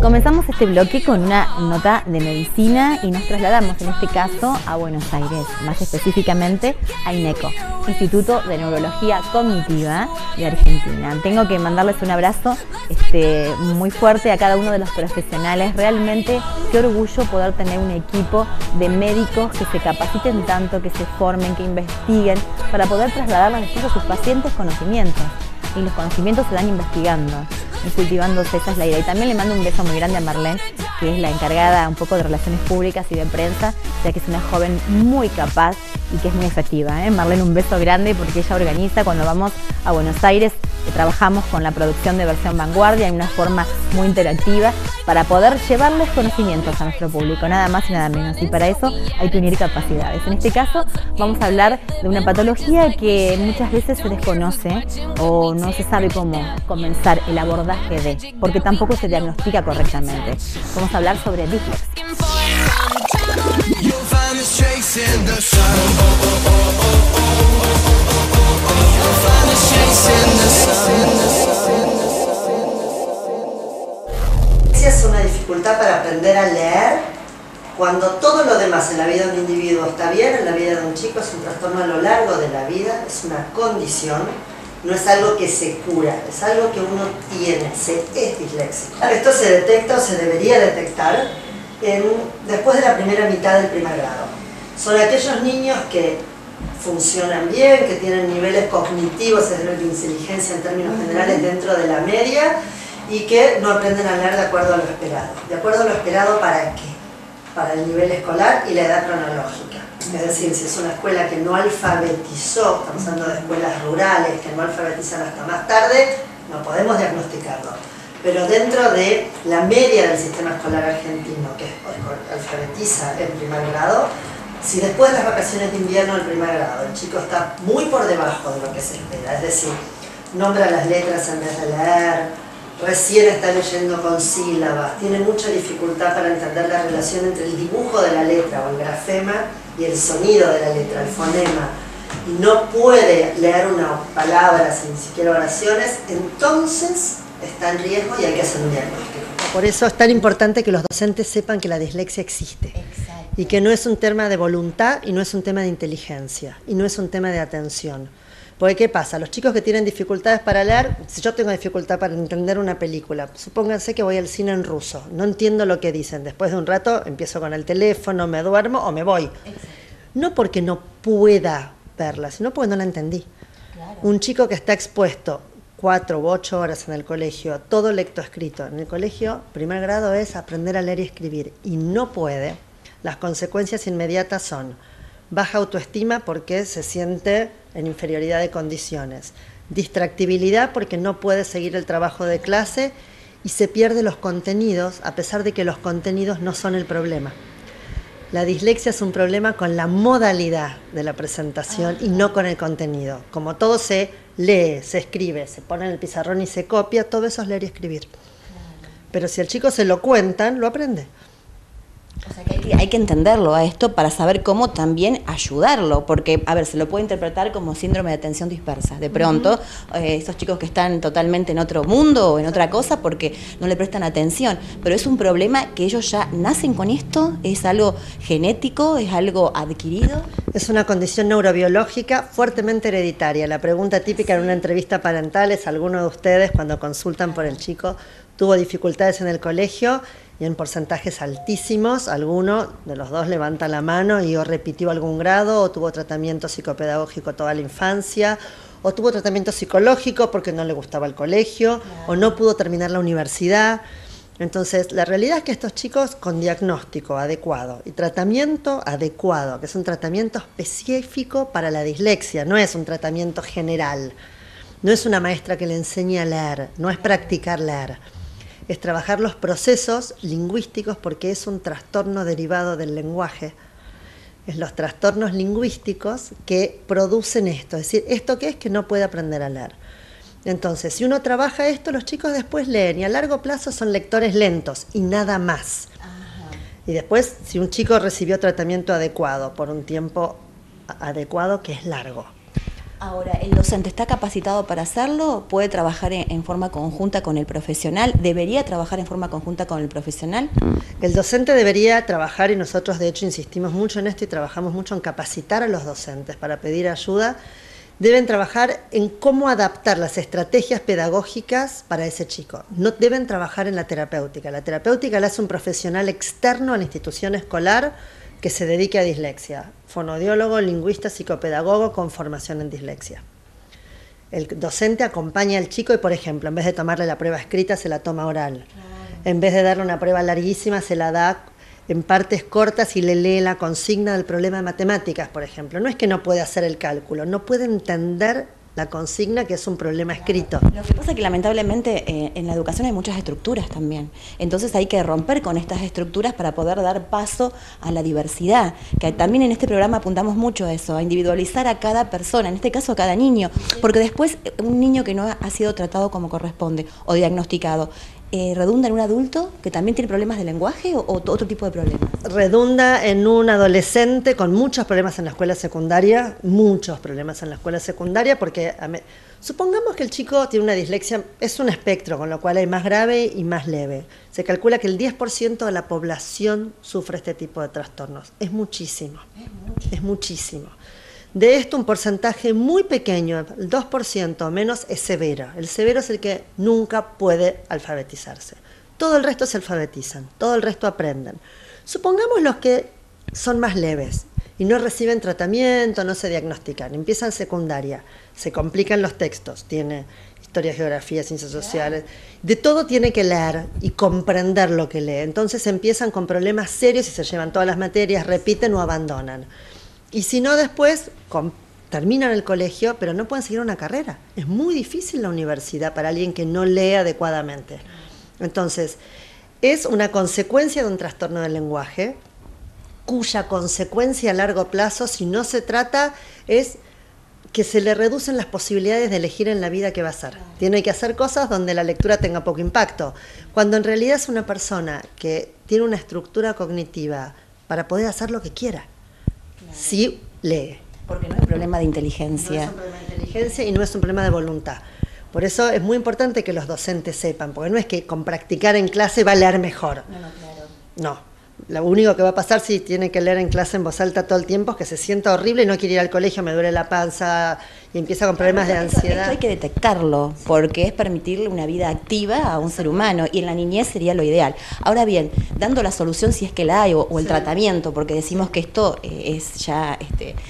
Comenzamos este bloque con una nota de medicina y nos trasladamos en este caso a Buenos Aires, más específicamente a INECO, Instituto de Neurología Cognitiva de Argentina. Tengo que mandarles un abrazo muy fuerte a cada uno de los profesionales. Realmente qué orgullo poder tener un equipo de médicos que se capaciten tanto, que se formen, que investiguen para poder trasladarles después a sus pacientes conocimientos. Y los conocimientos se dan investigando y cultivándose, esa es la idea. Y también le mando un beso muy grande a Marlene, que es la encargada un poco de relaciones públicas y de prensa, ya que es una joven muy capaz y que es muy efectiva. Marlene, un beso grande porque ella organiza cuando vamos a Buenos Aires, trabajamos con la producción de Versión Vanguardia en una forma muy interactiva para poder llevarles conocimientos a nuestro público, nada más y nada menos. Y para eso hay que unir capacidades. En este caso vamos a hablar de una patología que muchas veces se desconoce o no se sabe cómo comenzar el abordaje de, porque tampoco se diagnostica correctamente. Vamos a hablar sobre dislexia. Es una dificultad para aprender a leer cuando todo lo demás en la vida de un individuo está bien, en la vida de un chico es un trastorno a lo largo de la vida, es una condición, no es algo que se cura, es algo que uno tiene, es disléxico. Esto se detecta o se debería detectar después de la primera mitad del primer grado. Son aquellos niños que funcionan bien, que tienen niveles cognitivos, es decir, de inteligencia en términos generales dentro de la media, y que no aprenden a leer de acuerdo a lo esperado. ¿De acuerdo a lo esperado para qué? Para el nivel escolar y la edad cronológica. Es decir, si es una escuela que no alfabetizó, estamos hablando de escuelas rurales que no alfabetizan hasta más tarde, no podemos diagnosticarlo. Pero dentro de la media del sistema escolar argentino, que alfabetiza en primer grado, si después de las vacaciones de invierno del primer grado el chico está muy por debajo de lo que se espera, es decir, nombra las letras en vez de leer, recién está leyendo con sílabas, tiene mucha dificultad para entender la relación entre el dibujo de la letra o el grafema y el sonido de la letra, el fonema, y no puede leer una palabra sin siquiera oraciones, entonces está en riesgo y hay que hacer un diagnóstico. Por eso es tan importante que los docentes sepan que la dislexia existe. Exacto. Y que no es un tema de voluntad y no es un tema de inteligencia y no es un tema de atención. Porque ¿qué pasa? Los chicos que tienen dificultades para leer, si yo tengo dificultad para entender una película, supónganse que voy al cine en ruso, no entiendo lo que dicen, después de un rato empiezo con el teléfono, me duermo o me voy. Exacto. No porque no pueda verla, sino porque no la entendí. Claro. Un chico que está expuesto 4 u 8 horas en el colegio, todo lectoescrito, en el colegio, primer grado es aprender a leer y escribir, y no puede, las consecuencias inmediatas son baja autoestima porque se siente en inferioridad de condiciones, distractibilidad porque no puede seguir el trabajo de clase y se pierde los contenidos, a pesar de que los contenidos no son el problema. La dislexia es un problema con la modalidad de la presentación y no con el contenido. Como todo se lee, se escribe, se pone en el pizarrón y se copia, todo eso es leer y escribir. Pero si al chico se lo cuentan, lo aprende. O sea que hay que entenderlo a esto para saber cómo también ayudarlo, porque, a ver, se lo puede interpretar como síndrome de atención dispersa. De pronto, esos chicos que están totalmente en otro mundo o en otra cosa porque no le prestan atención, pero es un problema que ellos ya nacen con esto, es algo genético, es algo adquirido. Es una condición neurobiológica fuertemente hereditaria. La pregunta típica en una entrevista parental es: ¿alguno de ustedes cuando consultan por el chico tuvo dificultades en el colegio? Y en porcentajes altísimos, alguno de los dos levanta la mano y o repitió algún grado, o tuvo tratamiento psicopedagógico toda la infancia, o tuvo tratamiento psicológico porque no le gustaba el colegio, o no pudo terminar la universidad. Entonces, la realidad es que estos chicos con diagnóstico adecuado y tratamiento adecuado, que es un tratamiento específico para la dislexia, no es un tratamiento general, no es una maestra que le enseñe a leer, no es practicar leer. Es trabajar los procesos lingüísticos porque es un trastorno derivado del lenguaje. Es los trastornos lingüísticos que producen esto. Es decir, ¿esto qué es? Que no puede aprender a leer. Entonces, si uno trabaja esto, los chicos después leen y a largo plazo son lectores lentos y nada más. Ajá. Y después, si un chico recibió tratamiento adecuado por un tiempo adecuado, que es largo. Ahora, ¿el docente está capacitado para hacerlo? ¿Puede trabajar en forma conjunta con el profesional? ¿Debería trabajar en forma conjunta con el profesional? El docente debería trabajar, y nosotros de hecho insistimos mucho en esto y trabajamos mucho en capacitar a los docentes para pedir ayuda. Deben trabajar en cómo adaptar las estrategias pedagógicas para ese chico. No deben trabajar en la terapéutica. La terapéutica la hace un profesional externo a la institución escolar que se dedique a dislexia. Fonodiólogo, lingüista, psicopedagogo con formación en dislexia. El docente acompaña al chico y, por ejemplo, en vez de tomarle la prueba escrita, se la toma oral. Claro. En vez de darle una prueba larguísima, se la da en partes cortas y le lee la consigna del problema de matemáticas, por ejemplo. No es que no puede hacer el cálculo, no puede entender la consigna, que es un problema escrito. Lo que pasa es que lamentablemente en la educación hay muchas estructuras también. Entonces hay que romper con estas estructuras para poder dar paso a la diversidad. Que también en este programa apuntamos mucho a eso, a individualizar a cada persona, en este caso a cada niño. Porque después un niño que no ha sido tratado como corresponde o diagnosticado, ¿redunda en un adulto que también tiene problemas de lenguaje o otro tipo de problemas? Redunda en un adolescente con muchos problemas en la escuela secundaria, muchos problemas en la escuela secundaria, porque supongamos que el chico tiene una dislexia, es un espectro, con lo cual hay más grave y más leve. Se calcula que el 10% de la población sufre este tipo de trastornos. Es muchísimo, es muchísimo. De esto un porcentaje muy pequeño, el 2% o menos, es severo. El severo es el que nunca puede alfabetizarse. Todo el resto se alfabetizan, todo el resto aprenden. Supongamos los que son más leves y no reciben tratamiento, no se diagnostican, empiezan secundaria, se complican los textos, tiene historia, geografía, ciencias sociales, de todo tiene que leer y comprender lo que lee. Entonces empiezan con problemas serios y se llevan todas las materias, repiten o abandonan. Y si no, después terminan el colegio, pero no pueden seguir una carrera. Es muy difícil la universidad para alguien que no lee adecuadamente. Entonces, es una consecuencia de un trastorno del lenguaje, cuya consecuencia a largo plazo, si no se trata, es que se le reducen las posibilidades de elegir en la vida qué va a hacer. Tiene que hacer cosas donde la lectura tenga poco impacto, cuando en realidad es una persona que tiene una estructura cognitiva para poder hacer lo que quiera. Sí lee. Porque no es un problema de inteligencia. No es un problema de inteligencia y no es un problema de voluntad. Por eso es muy importante que los docentes sepan, porque no es que con practicar en clase va a leer mejor. No, claro. No. Lo único que va a pasar si tiene que leer en clase en voz alta todo el tiempo es que se sienta horrible y no quiere ir al colegio, me duele la panza y empieza con problemas de ansiedad. Esto hay que detectarlo, porque es permitirle una vida activa a un ser humano y en la niñez sería lo ideal. Ahora bien, dando la solución si es que la hay o el tratamiento, porque decimos que esto es ya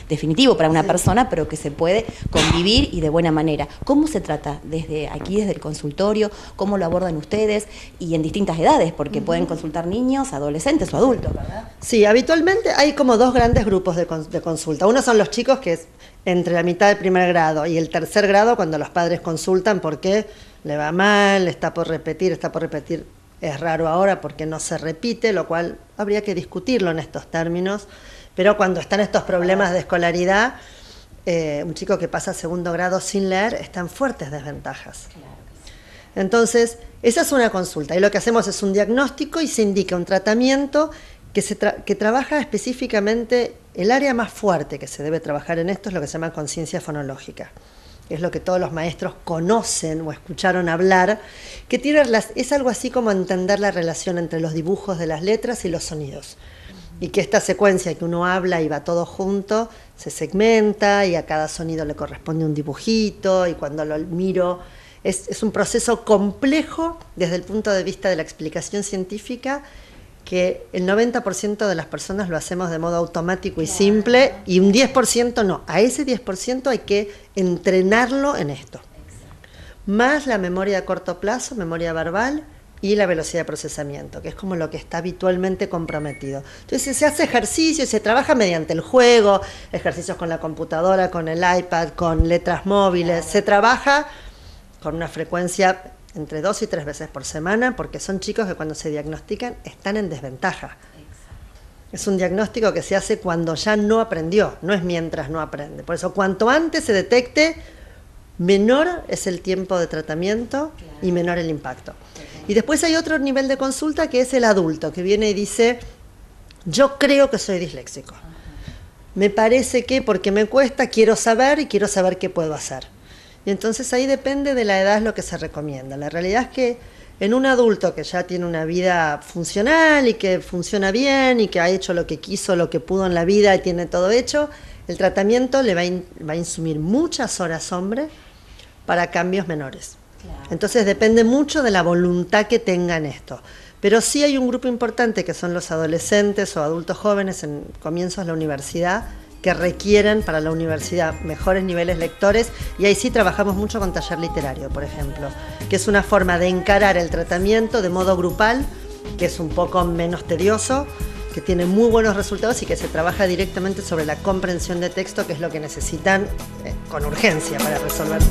definitivo para una persona, pero que se puede convivir y de buena manera. ¿Cómo se trata desde aquí, desde el consultorio? ¿Cómo lo abordan ustedes? Y en distintas edades, porque pueden consultar niños, adolescentes o adultos, ¿verdad? Sí, habitualmente hay como dos grandes grupos de consulta. Uno son los chicos que es entre la mitad del primer grado y el tercer grado, cuando los padres consultan porque le va mal, está por repetir, es raro ahora porque no se repite, lo cual habría que discutirlo en estos términos, pero cuando están estos problemas de escolaridad, un chico que pasa a segundo grado sin leer está en fuertes desventajas. Entonces, esa es una consulta y lo que hacemos es un diagnóstico y se indica un tratamiento que trabaja específicamente el área más fuerte que se debe trabajar en esto, es lo que se llama conciencia fonológica. Es lo que todos los maestros conocen o escucharon hablar, que es algo así como entender la relación entre los dibujos de las letras y los sonidos. Y que esta secuencia que uno habla y va todo junto, se segmenta y a cada sonido le corresponde un dibujito y cuando lo miro es un proceso complejo desde el punto de vista de la explicación científica, que el 90% de las personas lo hacemos de modo automático y simple y un 10% no. A ese 10% hay que entrenarlo en esto. Más la memoria a corto plazo, memoria verbal y la velocidad de procesamiento, que es como lo que está habitualmente comprometido. Entonces se hace ejercicio y se trabaja mediante el juego, ejercicios con la computadora, con el iPad, con letras móviles, se trabaja con una frecuencia entre 2 y 3 veces por semana, porque son chicos que cuando se diagnostican están en desventaja. Es un diagnóstico que se hace cuando ya no aprendió, no es mientras no aprende. Por eso, cuanto antes se detecte, menor es el tiempo de tratamiento y menor el impacto. Y después hay otro nivel de consulta que es el adulto, que viene y dice, yo creo que soy disléxico. me parece que porque me cuesta quiero saber y quiero saber qué puedo hacer. Y entonces ahí depende de la edad lo que se recomienda. La realidad es que en un adulto que ya tiene una vida funcional y que funciona bien y que ha hecho lo que quiso, lo que pudo en la vida y tiene todo hecho, el tratamiento le va a insumir muchas horas hombre para cambios menores. Claro. Entonces depende mucho de la voluntad que tenga en esto. Pero sí hay un grupo importante que son los adolescentes o adultos jóvenes en comienzos de la universidad que requieren para la universidad mejores niveles lectores, y ahí sí trabajamos mucho con taller literario, por ejemplo, que es una forma de encarar el tratamiento de modo grupal, que es un poco menos tedioso, que tiene muy buenos resultados y que se trabaja directamente sobre la comprensión de texto, que es lo que necesitan con urgencia para resolver.